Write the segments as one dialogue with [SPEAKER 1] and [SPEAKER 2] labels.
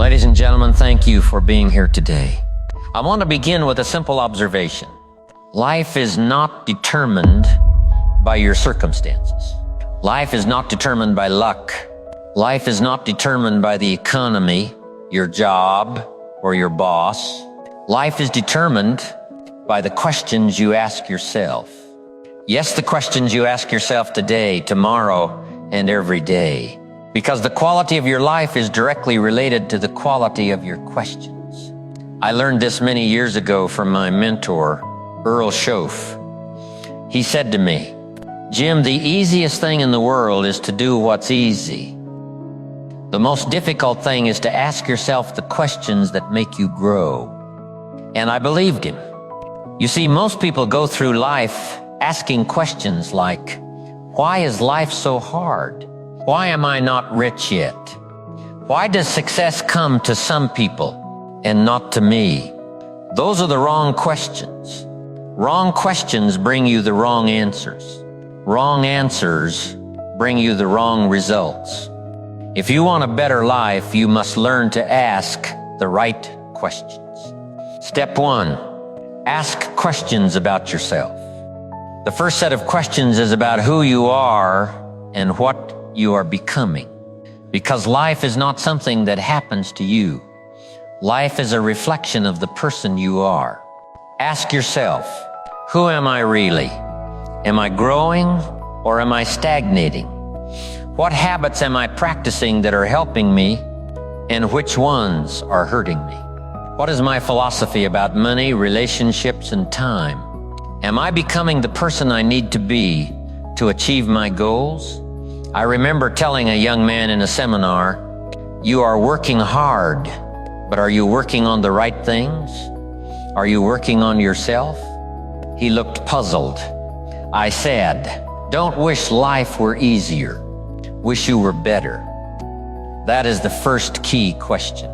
[SPEAKER 1] Ladies and gentlemen, thank you for being here today. I want to begin with a simple observation. Life is not determined by your circumstances. Life is not determined by luck. Life is not determined by the economy, your job, or your boss. Life is determined by the questions you ask yourself. Yes, the questions you ask yourself today, tomorrow, and every day. Because the quality of your life is directly related to the quality of your questions. I learned this many years ago from my mentor, Earl Schoaf. He said to me, "Jim, the easiest thing in the world is to do what's easy. The most difficult thing is to ask yourself the questions that make you grow." And I believed him. You see, most people go through life asking questions like, why is life so hard? Why am I not rich yet? Why does success come to some people and not to me? Those are the wrong questions. Wrong questions bring you the wrong answers. Wrong answers bring you the wrong results. If you want a better life, you must learn to ask the right questions. Step 1, ask questions about yourself. The first set of questions is about who you are and what you are becoming. Because life is not something that happens to you. Life is a reflection of the person you are. Ask yourself, who am I really? Am I growing or am I stagnating? What habits am I practicing that are helping me and which ones are hurting me? What is my philosophy about money, relationships, and time? Am I becoming the person I need to be to achieve my goals? I remember telling a young man in a seminar, you are working hard, but are you working on the right things? Are you working on yourself? He looked puzzled. I said, don't wish life were easier. Wish you were better. That is the first key question.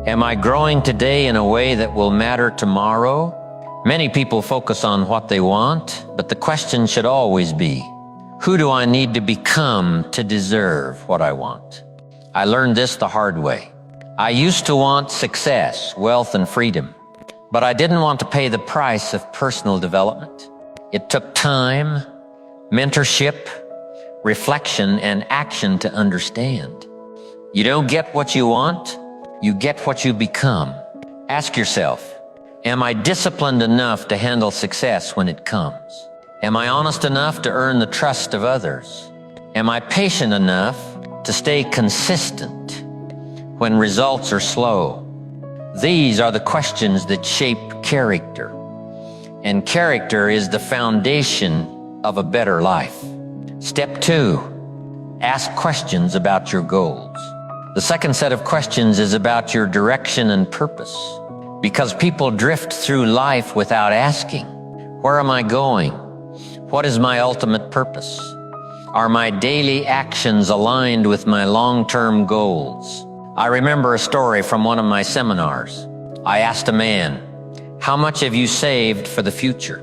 [SPEAKER 1] Am I growing today in a way that will matter tomorrow? Many people focus on what they want, but the question should always be, who do I need to become to deserve what I want? I learned this the hard way. I used to want success, wealth, and freedom, but I didn't want to pay the price of personal development. It took time, mentorship, reflection, and action to understand. You don't get what you want, you get what you become. Ask yourself, am I disciplined enough to handle success when it comes? Am I honest enough to earn the trust of others? Am I patient enough to stay consistent when results are slow? These are the questions that shape character. And character is the foundation of a better life. Step 2, ask questions about your goals. The second set of questions is about your direction and purpose. Because people drift through life without asking, where am I going? What is my ultimate purpose? Are my daily actions aligned with my long-term goals? I remember a story from one of my seminars. I asked a man, how much have you saved for the future?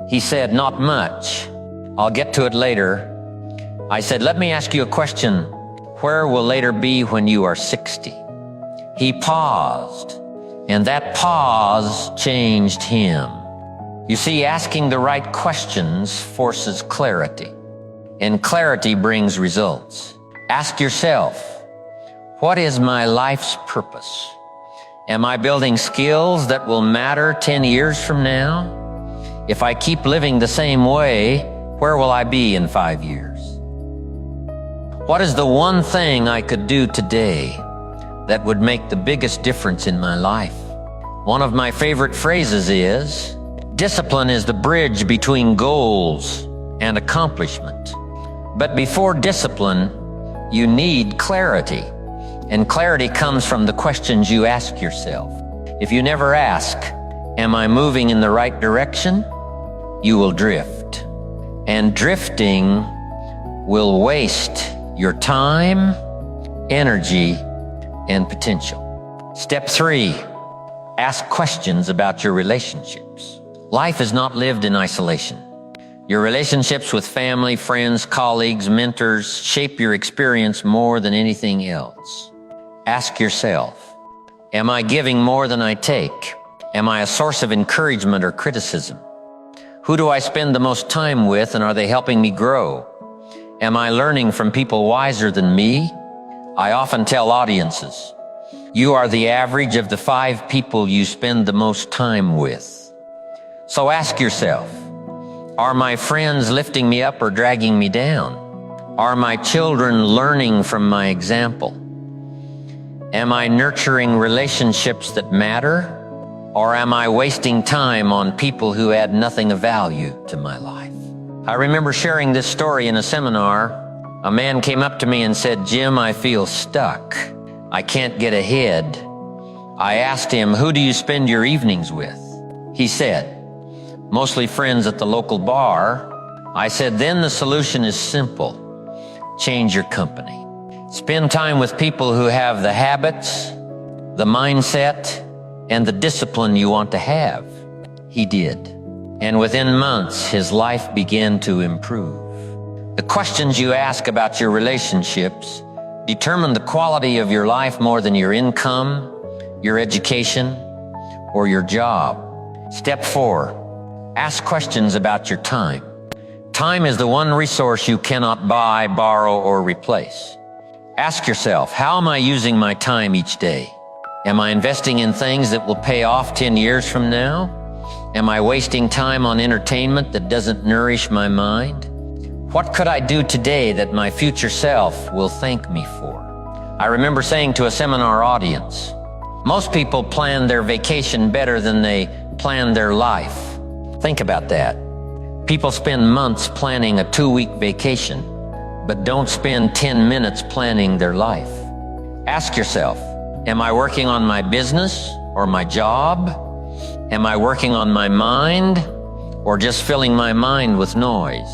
[SPEAKER 1] He said, not much. I'll get to it later. I said, let me ask you a question. Where will later be when you are 60? He paused, and that pause changed him. You see, asking the right questions forces clarity, and clarity brings results. Ask yourself, what is my life's purpose? Am I building skills that will matter 10 years from now? If I keep living the same way, where will I be in 5 years? What is the one thing I could do today that would make the biggest difference in my life? One of my favorite phrases is, discipline is the bridge between goals and accomplishment. But before discipline, you need clarity. And clarity comes from the questions you ask yourself. If you never ask, am I moving in the right direction? You will drift. And drifting will waste your time, energy, and potential. Step 3, ask questions about your relationships. Life is not lived in isolation. Your relationships with family, friends, colleagues, mentors shape your experience more than anything else. Ask yourself, am I giving more than I take? Am I a source of encouragement or criticism? Who do I spend the most time with, and are they helping me grow? Am I learning from people wiser than me? I often tell audiences, you are the average of the 5 people you spend the most time with. So ask yourself, are my friends lifting me up or dragging me down? Are my children learning from my example? Am I nurturing relationships that matter? Or am I wasting time on people who add nothing of value to my life? I remember sharing this story in a seminar. A man came up to me and said, Jim, I feel stuck. I can't get ahead. I asked him, who do you spend your evenings with? He said, mostly friends at the local bar. I said, then the solution is simple. Change your company. Spend time with people who have the habits, the mindset, and the discipline you want to have. He did. And within months, his life began to improve. The questions you ask about your relationships determine the quality of your life more than your income, your education, or your job. Step 4, ask questions about your time. Time is the one resource you cannot buy, borrow, or replace. Ask yourself, how am I using my time each day? Am I investing in things that will pay off 10 years from now? Am I wasting time on entertainment that doesn't nourish my mind? What could I do today that my future self will thank me for? I remember saying to a seminar audience, most people plan their vacation better than they plan their life. Think about that. People spend months planning a 2-week vacation, but don't spend 10 minutes planning their life. Ask yourself, am I working on my business or my job? Am I working on my mind or just filling my mind with noise?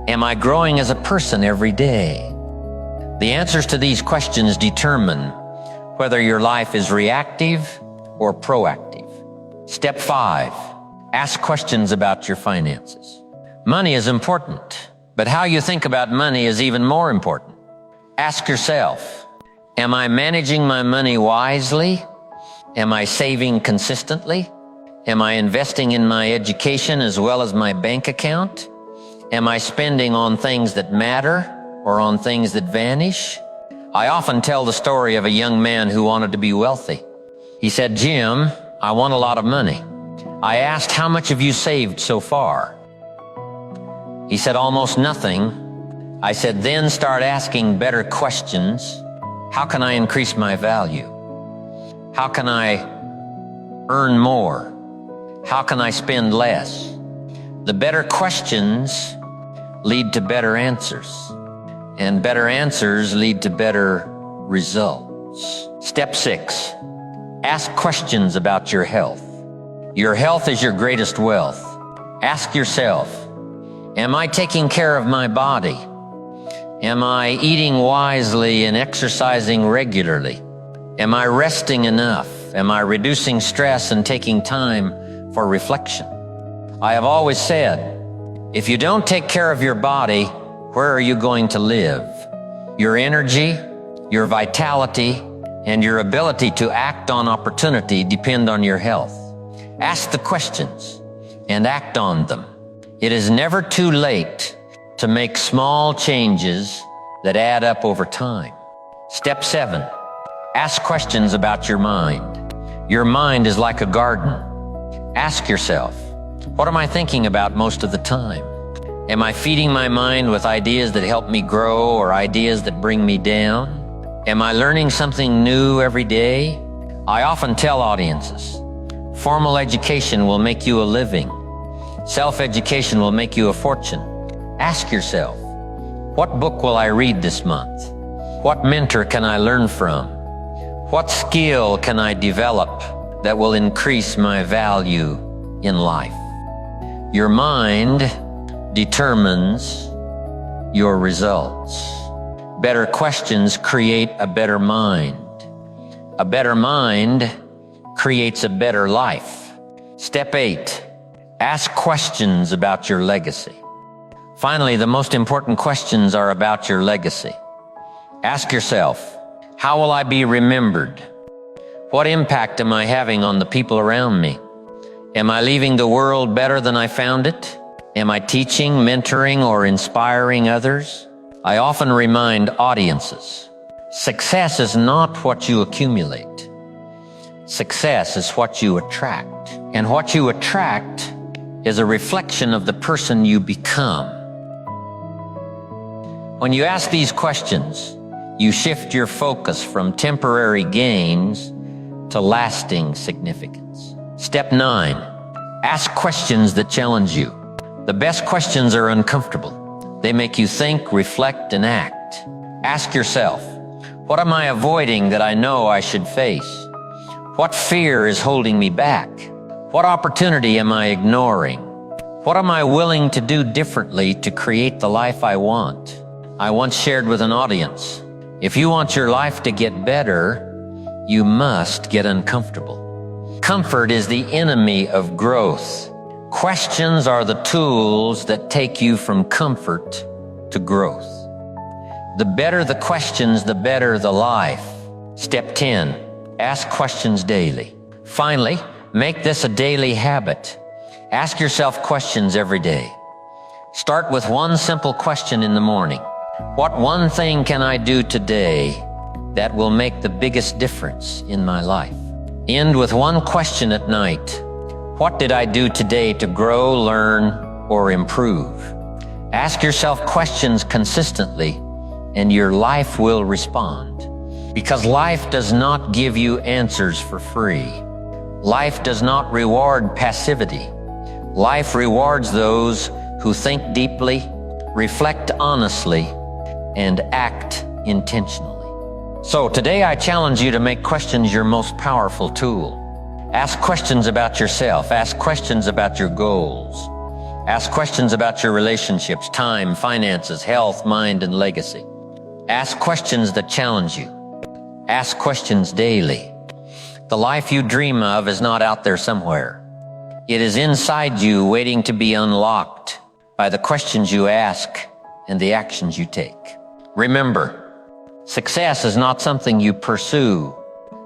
[SPEAKER 1] Am I growing as a person every day? The answers to these questions determine whether your life is reactive or proactive. Step 5, ask questions about your finances. Money is important, but how you think about money is even more important. Ask yourself, am I managing my money wisely? Am I saving consistently? Am I investing in my education as well as my bank account? Am I spending on things that matter or on things that vanish? I often tell the story of a young man who wanted to be wealthy. He said, Jim, I want a lot of money. I asked, how much have you saved so far? He said, almost nothing. I said, then start asking better questions. How can I increase my value? How can I earn more? How can I spend less? The better questions lead to better answers, and better answers lead to better results. Step 6, ask questions about your health. Your health is your greatest wealth. Ask yourself, am I taking care of my body? Am I eating wisely and exercising regularly? Am I resting enough? Am I reducing stress and taking time for reflection? I have always said, if you don't take care of your body, where are you going to live? Your energy, your vitality, and your ability to act on opportunity depend on your health. Ask the questions and act on them. It is never too late to make small changes that add up over time. Step 7, ask questions about your mind. Your mind is like a garden. Ask yourself, what am I thinking about most of the time? Am I feeding my mind with ideas that help me grow or ideas that bring me down? Am I learning something new every day? I often tell audiences, formal education will make you a living. Self-education will make you a fortune. Ask yourself, what book will I read this month? What mentor can I learn from? What skill can I develop that will increase my value in life? Your mind determines your results. Better questions create a better mind. A better mind creates a better life. Step 8, ask questions about your legacy. Finally, the most important questions are about your legacy. Ask yourself, How will I be remembered? What impact am I having on the people around me? Am I leaving the world better than I found it? Am I teaching, mentoring, or inspiring others? I often remind audiences, success is not what you accumulate. Success is what you attract. And what you attract is a reflection of the person you become. When you ask these questions, you shift your focus from temporary gains to lasting significance. Step 9, ask questions that challenge you. The best questions are uncomfortable. They make you think, reflect, and act. Ask yourself, what am I avoiding that I know I should face? What fear is holding me back? What opportunity am I ignoring? What am I willing to do differently to create the life I want? I once shared with an audience, if you want your life to get better, you must get uncomfortable. Comfort is the enemy of growth. Questions are the tools that take you from comfort to growth. The better the questions, the better the life. Step 10, ask questions daily. Finally, make this a daily habit. Ask yourself questions every day. Start with one simple question in the morning. What one thing can I do today that will make the biggest difference in my life? End with one question at night. What did I do today to grow, learn, or improve? Ask yourself questions consistently, and your life will respond. Because life does not give you answers for free. Life does not reward passivity. Life rewards those who think deeply, reflect honestly, and act intentionally. So today I challenge you to make questions your most powerful tool. Ask questions about yourself. Ask questions about your goals. Ask questions about your relationships, time, finances, health, mind, and legacy. Ask questions that challenge you. Ask questions daily. The life you dream of is not out there somewhere. It is inside you, waiting to be unlocked by the questions you ask and the actions you take. Remember, success is not something you pursue.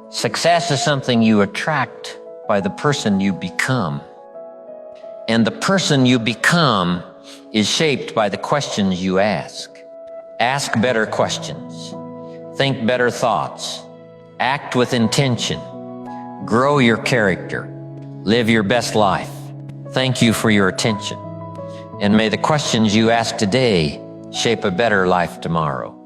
[SPEAKER 1] Success is something you attract by the person you become. And the person you become is shaped by the questions you ask. Ask better questions. Think better thoughts. Act with intention. Grow your character. Live your best life. Thank you for your attention. And may the questions you ask today shape a better life tomorrow.